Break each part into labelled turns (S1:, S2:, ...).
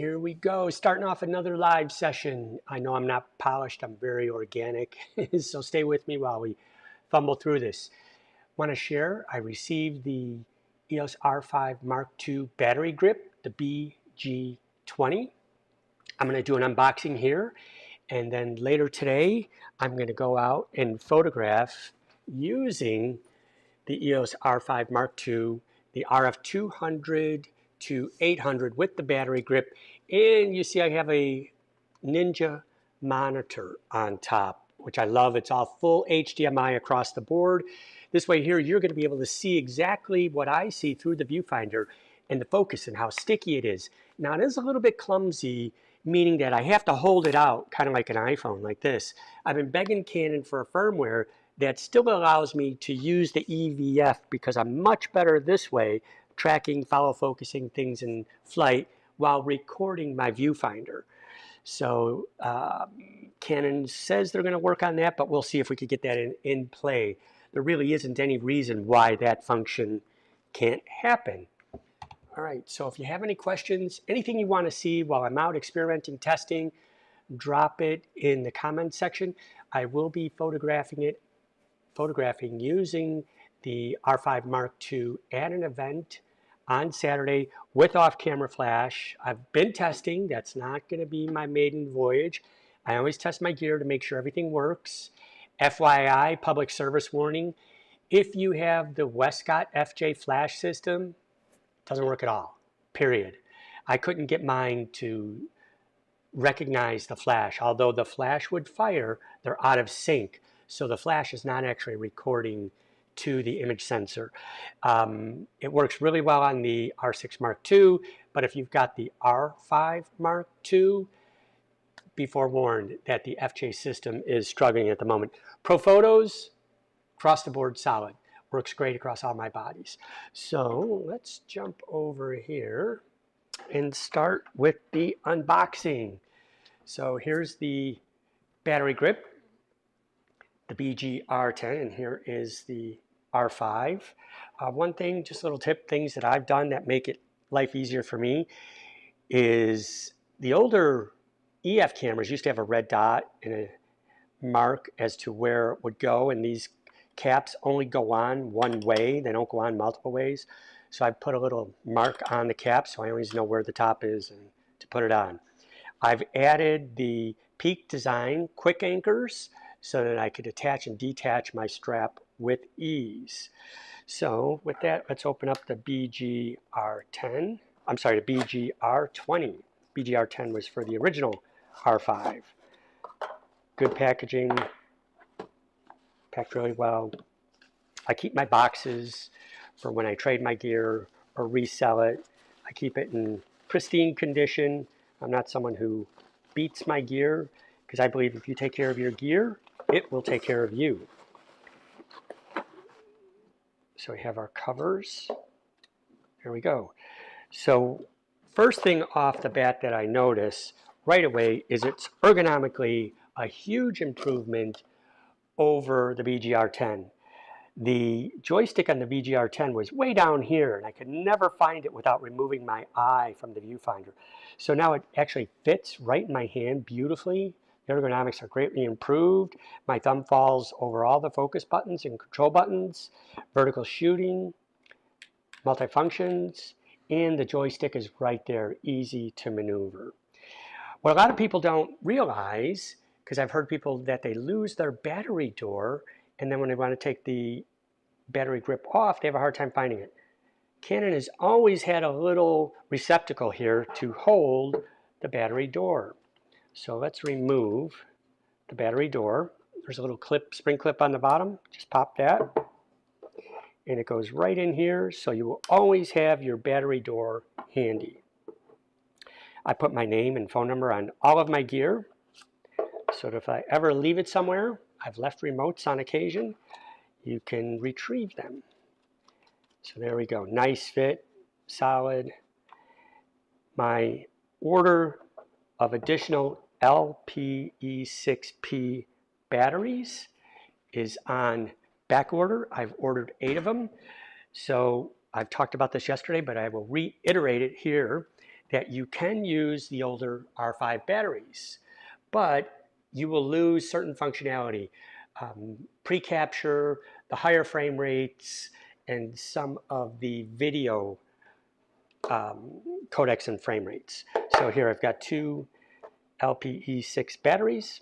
S1: here we go. Starting off another live session. I know I'm not polished. I'm very organic. So stay with me while we fumble through this. Want to share, I received the EOS R5 Mark II battery grip, the BG-R20. I'm going to do an unboxing here. And then later today, I'm going to go out and photograph using the EOS R5 Mark II, the RF200 to 800 with the battery grip. And you see I have a Ninja monitor on top, which I love. It's all full HDMI across the board. This way here, you're going to be able to see exactly what I see through the viewfinder and the focus and how sticky it is. Now, it is a little bit clumsy, meaning that I have to hold it out, kind of like an iPhone, like this. I've been begging Canon for a firmware that still allows me to use the EVF because I'm much better this way, tracking, follow focusing things in flight while recording my viewfinder. So Canon says they're going to work on that, but we'll see if we could get that in play. There really isn't any reason why that function can't happen. All right, so if you have any questions, anything you want to see while I'm out experimenting, testing, drop it in the comment section. I will be photographing using the R5 Mark II at an event on Saturday with off-camera flash. I've been testing. That's not going to be my maiden voyage. I always test my gear to make sure everything works. FYI, public service warning, if you have the Westcott FJ flash system, it doesn't work at all, period. I couldn't get mine to recognize the flash. Although the flash would fire, they're out of sync. So the flash is not actually recording to the image sensor. It works really well on the R6 Mark II, but if you've got the R5 Mark II, be forewarned that the FJ system is struggling at the moment. Pro photos, across the board solid. Works great across all my bodies. So let's jump over here and start with the unboxing. So here's the battery grip, the BG-R10, and here is the R5. One thing, just a little tip, things that I've done that make it life easier for me is the older EF cameras used to have a red dot and a mark as to where it would go, and these caps only go on one way. They don't go on multiple ways. So I put a little mark on the cap so I always know where the top is and to put it on. I've added the Peak Design quick anchors so that I could attach and detach my strap with ease. So with that, let's open up the BG-R10. I'm sorry, the BG-R20. BG-R10 was for the original R5. Good packaging, packed really well. I keep my boxes for when I trade my gear or resell it. I keep it in pristine condition. I'm not someone who beats my gear because I believe if you take care of your gear, it will take care of you. So we have our covers. There we go. So first thing off the bat that I notice right away is it's ergonomically a huge improvement over the BG-R10. The joystick on the BG-R10 was way down here, and I could never find it without removing my eye from the viewfinder. So now it actually fits right in my hand beautifully. The ergonomics are greatly improved. My thumb falls over all the focus buttons and control buttons, vertical shooting, multifunctions, and the joystick is right there, easy to maneuver. What a lot of people don't realize, because I've heard people that they lose their battery door, and then when they want to take the battery grip off, they have a hard time finding it. Canon has always had a little receptacle here to hold the battery door. So let's remove the battery door. There's a little clip, spring clip on the bottom. Just pop that. And it goes right in here, so you will always have your battery door handy. I put my name and phone number on all of my gear, so that if I ever leave it somewhere, I've left remotes on occasion, you can retrieve them. So there we go, nice fit, solid. My order of additional LPE6P batteries is on back order. I've ordered 8 of them. So I've talked about this yesterday, but I will reiterate it here. that you can use the older R5 batteries, but you will lose certain functionality, pre-capture, the higher frame rates, and some of the video codecs and frame rates. So here I've got two LPE6 batteries,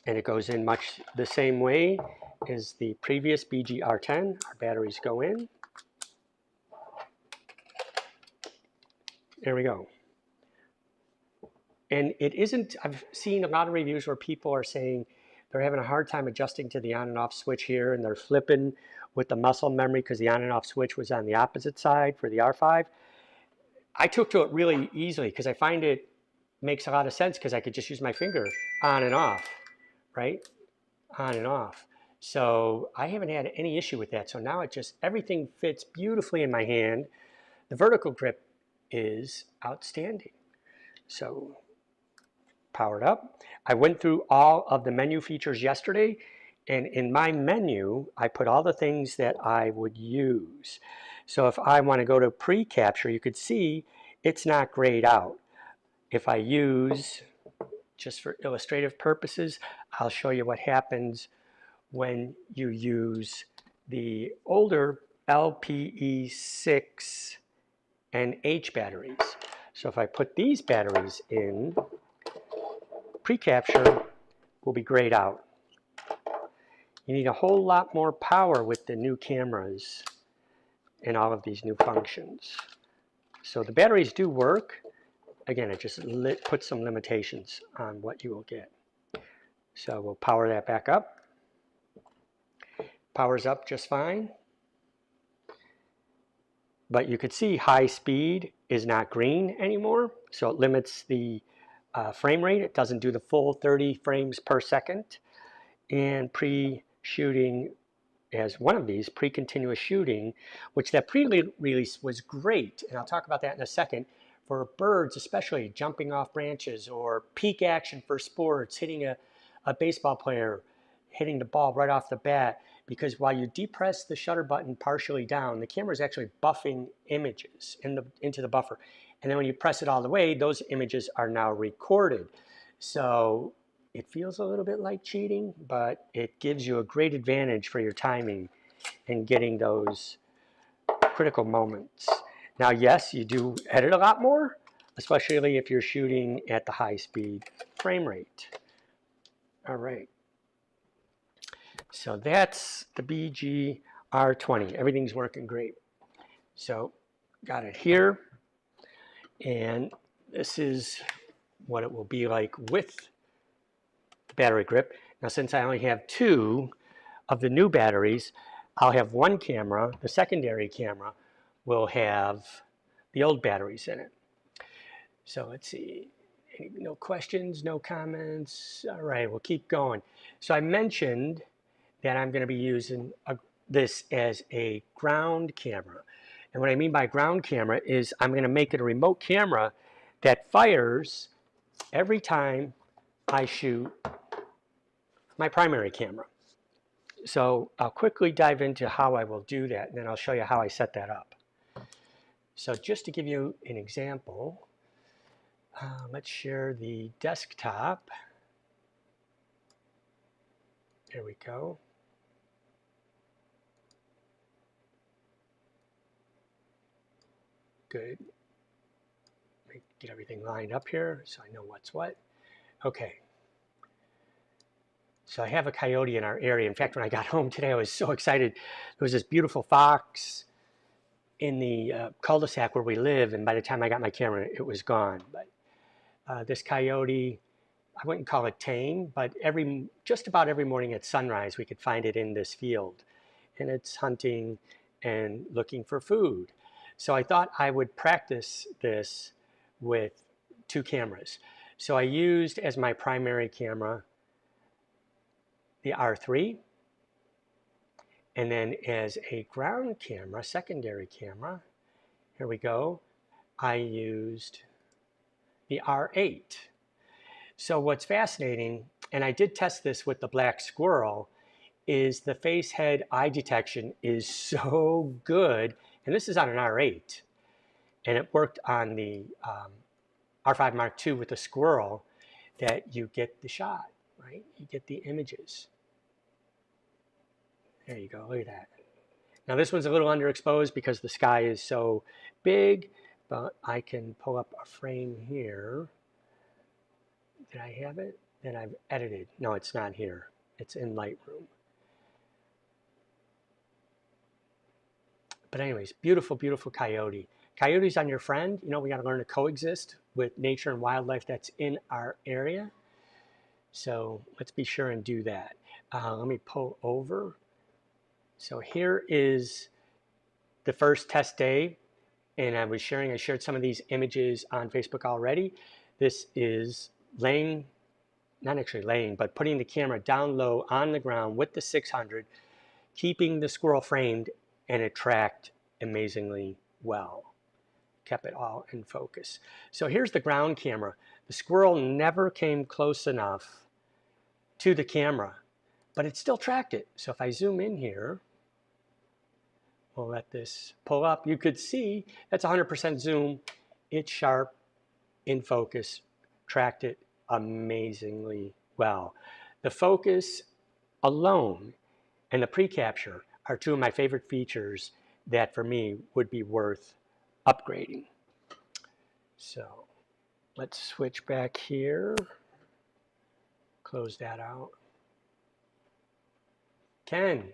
S1: and it goes in much the same way as the previous BG-R10. Our batteries go in. There we go. And it isn't, I've seen a lot of reviews where people are saying they're having a hard time adjusting to the on and off switch here, and they're flipping with the muscle memory because the on and off switch was on the opposite side for the R5. I took to it really easily because I find it makes a lot of sense because I could just use my finger on and off, right? On and off. So I haven't had any issue with that. So now it just, everything fits beautifully in my hand. The vertical grip is outstanding. So powered up. I went through all of the menu features yesterday, and in my menu, I put all the things that I would use. So if I want to go to pre-capture, you could see it's not grayed out. If I use, just for illustrative purposes, I'll show you what happens when you use the older LPE6 and H batteries. So if I put these batteries in, pre-capture will be grayed out. You need a whole lot more power with the new cameras and all of these new functions. So the batteries do work. Again, it just puts some limitations on what you will get. So we'll power that back up. Powers up just fine. But you could see high speed is not green anymore, so it limits the frame rate. It doesn't do the full 30 frames per second. And pre-shooting as one of these, pre-continuous shooting, which that pre-release was great, and I'll talk about that in a second, for birds especially, jumping off branches, or peak action for sports, hitting a baseball player, hitting the ball right off the bat, because while you depress the shutter button partially down, the camera is actually buffing images into the buffer. And then when you press it all the way, those images are now recorded. So it feels a little bit like cheating, but it gives you a great advantage for your timing and getting those critical moments. Now, yes, you do edit a lot more, especially if you're shooting at the high speed frame rate. All right. So that's the BG-R20. Everything's working great. So got it here. And this is what it will be like with the battery grip. Now, since I only have two of the new batteries, I'll have one camera. The secondary camera will have the old batteries in it. So let's see. No questions, no comments. All right, we'll keep going. So I mentioned that I'm going to be using this as a ground camera. And what I mean by ground camera is I'm going to make it a remote camera that fires every time I shoot my primary camera. So I'll quickly dive into how I will do that, and then I'll show you how I set that up. So just to give you an example, let's share the desktop. There we go. Good. Let me get everything lined up here so I know what's what. Okay. So I have a coyote in our area. In fact, when I got home today, I was so excited. There was this beautiful fox in the cul-de-sac where we live, and by the time I got my camera, it was gone. But this coyote, I wouldn't call it tame, but just about every morning at sunrise, we could find it in this field. And it's hunting and looking for food. So I thought I would practice this with two cameras. So I used as my primary camera the R3, and then as a ground camera, secondary camera, here we go, I used the R8. So what's fascinating, and I did test this with the black squirrel, is the face, head, eye detection is so good, and this is on an R8. and it worked on the R5 Mark II with the squirrel, that you get the shot, right? You get the images. There you go, look at that. Now this one's a little underexposed because the sky is so big, but I can pull up a frame here. Did I have it? That I've edited. No, it's not here. It's in Lightroom. But anyways, beautiful, beautiful coyote. Coyote's on your friend. You know, we got to learn to coexist with nature and wildlife that's in our area. So let's be sure and do that. Let me pull over. So here is the first test day, and I shared some of these images on Facebook already. This is laying, not actually laying, but putting the camera down low on the ground with the 600, keeping the squirrel framed, and it tracked amazingly well. Kept it all in focus. So here's the ground camera. The squirrel never came close enough to the camera, but it still tracked it. So if I zoom in here, we'll let this pull up. You could see that's 100% zoom. It's sharp, in focus, tracked it amazingly well. The focus alone and the pre-capture are two of my favorite features that for me would be worth upgrading. So let's switch back here. Close that out. Ken,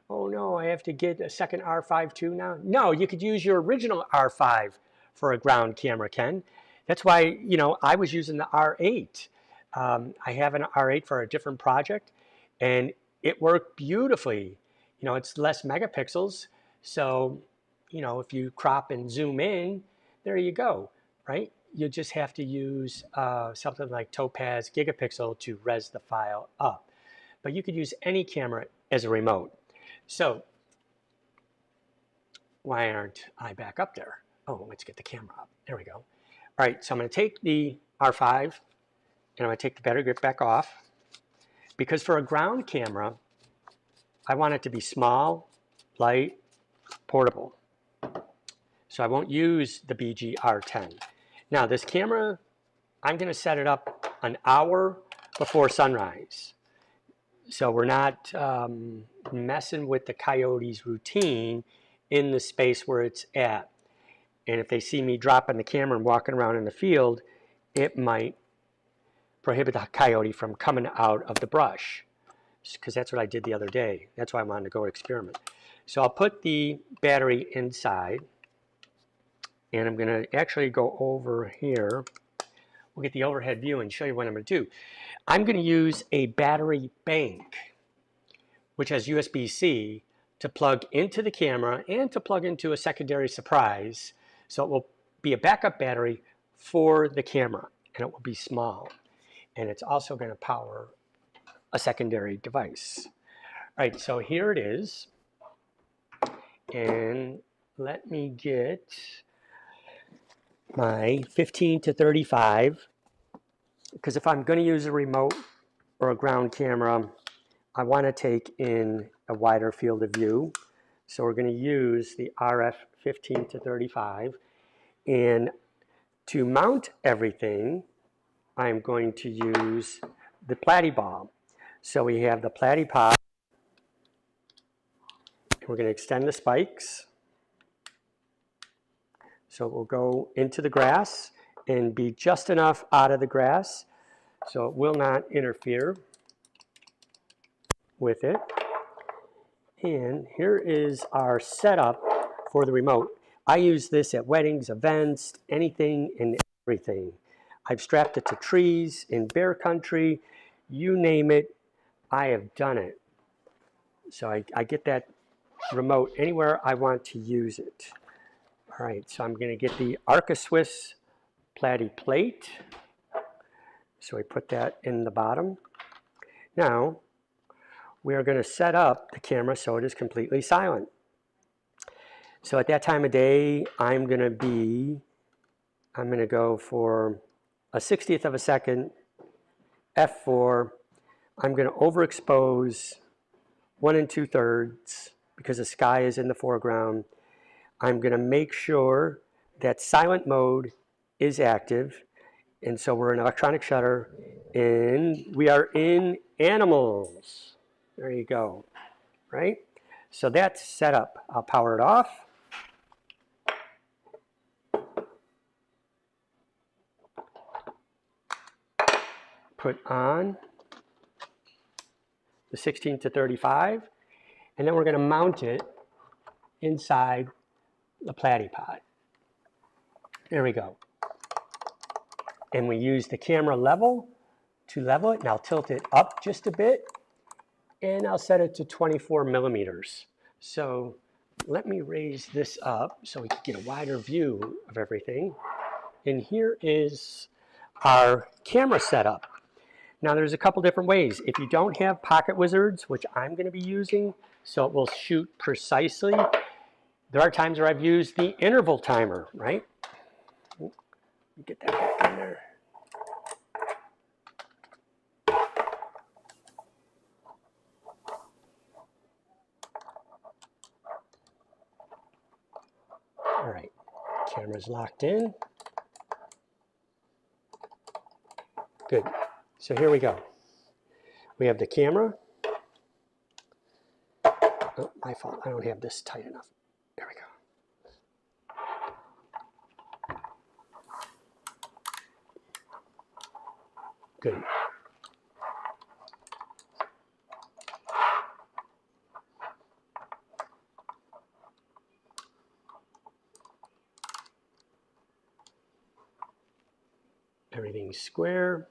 S1: oh no, I have to get a second R5 too now? No, you could use your original R5 for a ground camera, Ken. That's why, you know, I was using the R8. I have an R8 for a different project, and it worked beautifully. You know, it's less megapixels, so, you know, if you crop and zoom in, there you go, right? You just have to use something like Topaz Gigapixel to res the file up. But you could use any camera as a remote. So why aren't I back up there? Oh, let's get the camera up. There we go. All right, so I'm going to take the R5 and I'm going to take the battery grip back off, because for a ground camera, I want it to be small, light, portable. So I won't use the BG-R10. Now this camera, I'm going to set it up an hour before sunrise. So we're not messing with the coyote's routine in the space where it's at. And if they see me dropping the camera and walking around in the field, it might prohibit the coyote from coming out of the brush, because that's what I did the other day. That's why I wanted to go experiment. So I'll put the battery inside, and I'm going to actually go over here. We'll get the overhead view and show you what I'm going to do. I'm going to use a battery bank, which has USB-C, to plug into the camera and to plug into a secondary surprise. So it will be a backup battery for the camera, and it will be small. And it's also going to power a secondary device. All right, so here it is. And let me get my 15 to 35, because if I'm going to use a remote or a ground camera, I want to take in a wider field of view. So we're going to use the RF 15 to 35. And to mount everything, I'm going to use the Platyball. So we have the Platypod. We're going to extend the spikes. So it will go into the grass and be just enough out of the grass so it will not interfere with it. And here is our setup for the remote. I use this at weddings, events, anything and everything. I've strapped it to trees in bear country, you name it, I have done it. So I get that remote anywhere I want to use it. All right, so I'm going to get the Arca Swiss Platy plate. So we put that in the bottom. Now, we are going to set up the camera so it is completely silent. So at that time of day, I'm going to go for a 60th of a second, f4. I'm going to overexpose 1 2/3 because the sky is in the foreground. I'm going to make sure that silent mode is active. And so we're in electronic shutter and we are in animals. There you go, right? So that's set up. I'll power it off. Put on the 16 to 35, and then we're going to mount it inside the Platypod. There we go. And we use the camera level to level it, and I'll tilt it up just a bit, and I'll set it to 24 millimeters. So let me raise this up so we can get a wider view of everything. And here is our camera setup. Now there's a couple different ways. If you don't have pocket wizards, which I'm going to be using, so it will shoot precisely, there are times where I've used the interval timer, right? Get that back in there. All right, camera's locked in. Good. So here we go. We have the camera. Oh, my fault. I don't have this tight enough. There we go. Good. Everything's square,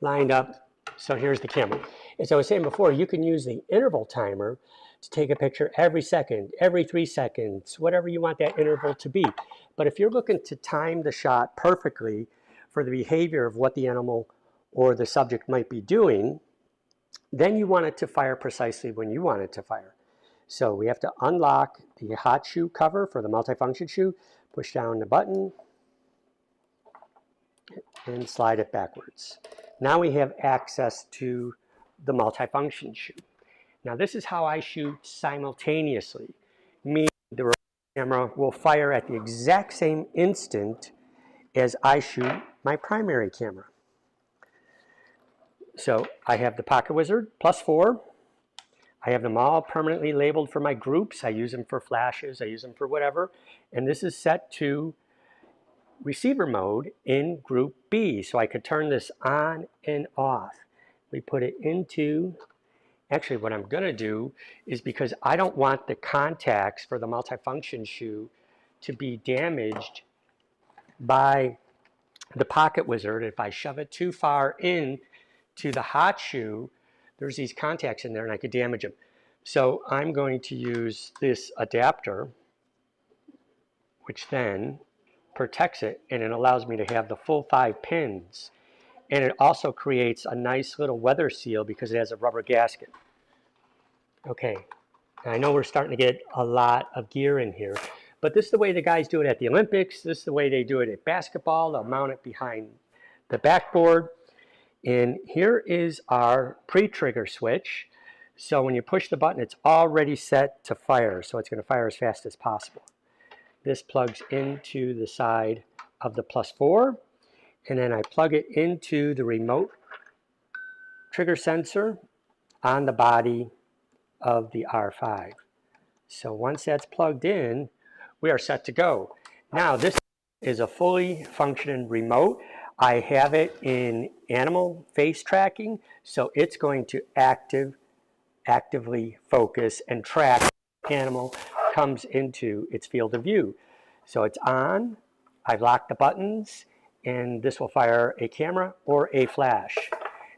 S1: lined up. So here's the camera. As I was saying before, you can use the interval timer to take a picture every second, every 3 seconds, whatever you want that interval to be. But if you're looking to time the shot perfectly for the behavior of what the animal or the subject might be doing, then you want it to fire precisely when you want it to fire. So we have to unlock the hot shoe cover for the multifunction shoe, push down the button, and slide it backwards. Now we have access to the multifunction shoe. Now this is how I shoot simultaneously, meaning the camera will fire at the exact same instant as I shoot my primary camera. So I have the Pocket Wizard +4. I have them all permanently labeled for my groups. I use them for flashes, I use them for whatever. And this is set to receiver mode in group B. So I could turn this on and off. We put it into, actually what I'm gonna do is, because I don't want the contacts for the multifunction shoe to be damaged by the Pocket Wizard. If I shove it too far in to the hot shoe, there's these contacts in there and I could damage them. So I'm going to use this adapter, which then protects it, and it allows me to have the full 5 pins. And it also creates a nice little weather seal because it has a rubber gasket. Okay, I know we're starting to get a lot of gear in here, but this is the way the guys do it at the Olympics. This is the way they do it at basketball. They'll mount it behind the backboard. And here is our pre-trigger switch. So when you push the button, it's already set to fire. So it's going to fire as fast as possible. This plugs into the side of the +4. And then I plug it into the remote trigger sensor on the body of the R5. So once that's plugged in, we are set to go. Now this is a fully functioning remote. I have it in animal face tracking, so it's going to actively focus and track the animal comes into its field of view. So it's on, I've locked the buttons, and this will fire a camera or a flash.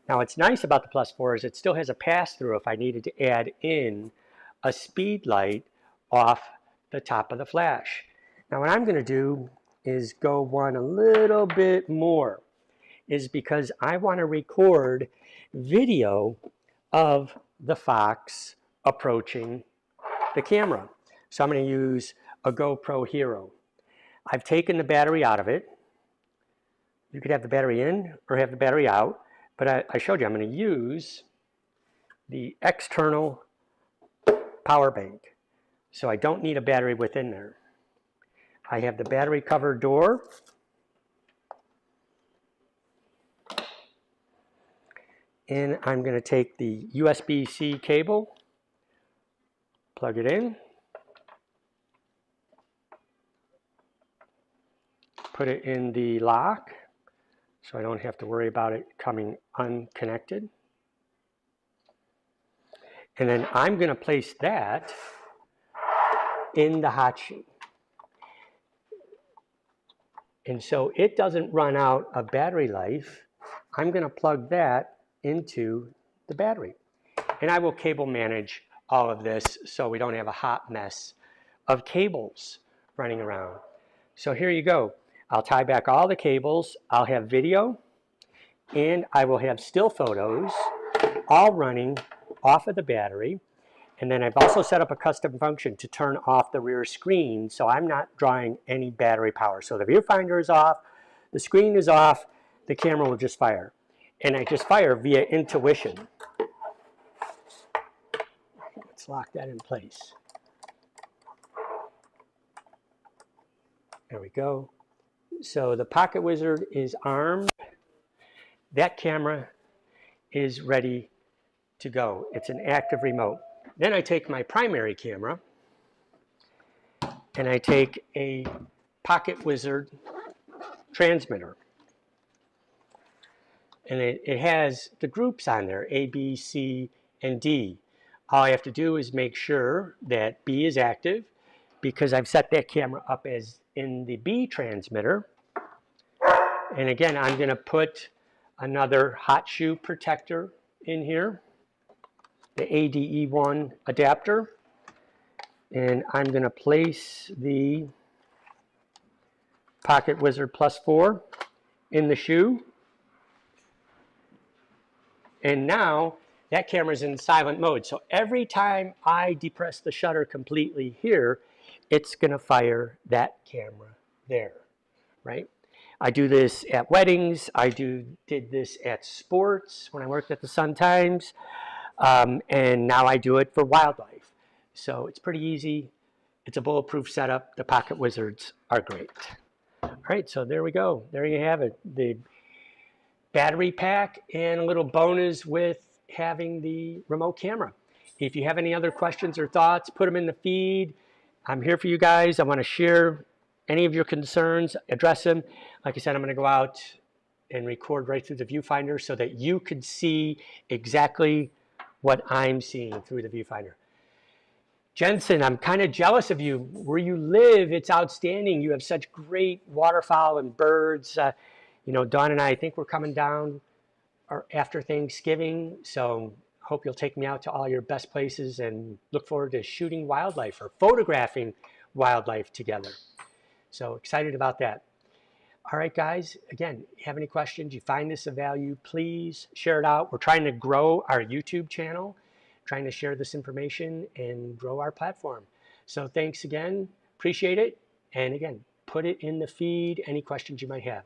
S1: Now what's nice about the +4 is it still has a pass-through if I needed to add in a speed light off the top of the flash. Now what I'm going to do is go one a little bit more, is because I want to record video of the fox approaching the camera. So I'm going to use a GoPro Hero. I've taken the battery out of it. You could have the battery in or have the battery out, but I showed you I'm going to use the external power bank. So I don't need a battery within there. I have the battery cover door. And I'm going to take the USB-C cable, plug it in, put it in the lock so I don't have to worry about it coming unconnected. And then I'm going to place that in the hot shoe. And so it doesn't run out of battery life. I'm going to plug that into the battery. And I will cable manage all of this so we don't have a hot mess of cables running around. So here you go. I'll tie back all the cables. I'll have video and I will have still photos all running off of the battery. And then I've also set up a custom function to turn off the rear screen so I'm not drawing any battery power. So the viewfinder is off, the screen is off, the camera will just fire. And I just fire via intuition. Let's lock that in place. There we go. So the Pocket Wizard is armed. That camera is ready to go. It's an active remote. Then I take my primary camera and I take a Pocket Wizard transmitter. And it has the groups on there, A, B, C, and D. All I have to do is make sure that B is active because I've set that camera up as in the B transmitter. And again, I'm going to put another hot shoe protector in here, the ADE1 adapter. And I'm going to place the Pocket Wizard Plus 4 in the shoe. And now that camera's in silent mode. So every time I depress the shutter completely here, it's going to fire that camera there, right? I do this at weddings. I did this at sports when I worked at the Sun-Times. And now I do it for wildlife. So it's pretty easy. It's a bulletproof setup. The Pocket Wizards are great. All right, so there we go. There you have it. The battery pack and a little bonus with having the remote camera. If you have any other questions or thoughts, put them in the feed. I'm here for you guys. I want to share any of your concerns, address them. Like I said, I'm going to go out and record right through the viewfinder so that you could see exactly what I'm seeing through the viewfinder. Jensen, I'm kind of jealous of you. Where you live, it's outstanding. You have such great waterfowl and birds. You know, Dawn and I think we're coming down after Thanksgiving, so hope you'll take me out to all your best places and look forward to shooting wildlife or photographing wildlife together. So excited about that. All right, guys, again, if you have any questions, you find this of value, please share it out. We're trying to grow our YouTube channel, trying to share this information and grow our platform. So thanks again, appreciate it. And again, put it in the feed, any questions you might have.